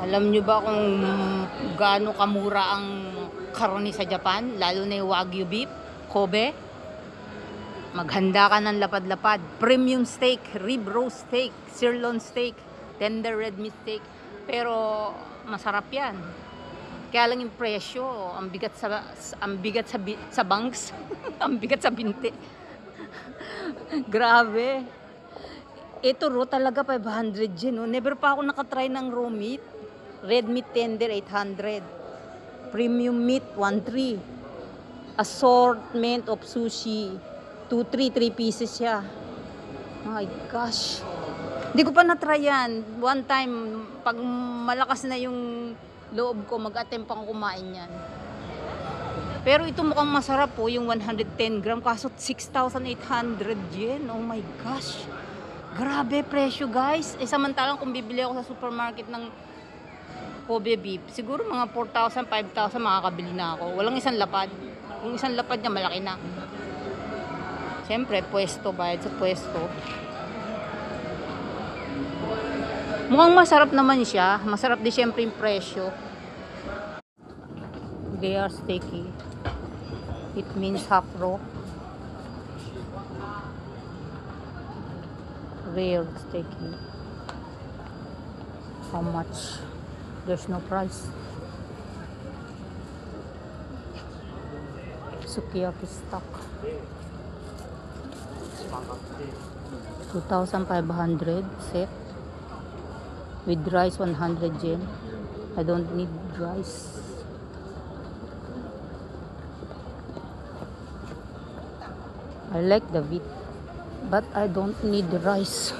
Alam nyo ba kung gaano kamura ang karne sa Japan? Lalo na yung Wagyu beef, Kobe. Maghanda ka ng lapad-lapad. Premium steak, rib roast steak, sirloin steak, tender red meat steak. Pero masarap yan. Kaya lang yung presyo, ang bigat sa bangs, ang bigat sa binti. Grabe. Ito raw talaga 500 yen. No? Never pa ako nakatry ng raw meat. Red meat tender 800. Premium meat 1.3. Assortment of sushi 2.3, 3 pieces siya. My gosh. Hindi ko pa na-try yan. One time, pag malakas na yung loob ko, mag-attempt pang kumain yan. Pero ito mukhang masarap po, yung 110 gram, kaso 6,800 yen. Oh my gosh. Grabe presyo guys. Samantalang kung bibili ako sa supermarket ng Kobe beef, siguro mga 4,000, 5,000 makakabili na ako. Walang isang lapad. Yung isang lapad niya malaki na. Siyempre, pwesto, bayad sa pwesto. Mukhang masarap naman siya. Masarap din siyempre yung presyo. They are sticky. It means half raw. Rare sticky. How much? There's no price. Sukiyaki stock. 2,500 set. With rice 100 yen. I don't need rice. I like the wheat, but I don't need the rice.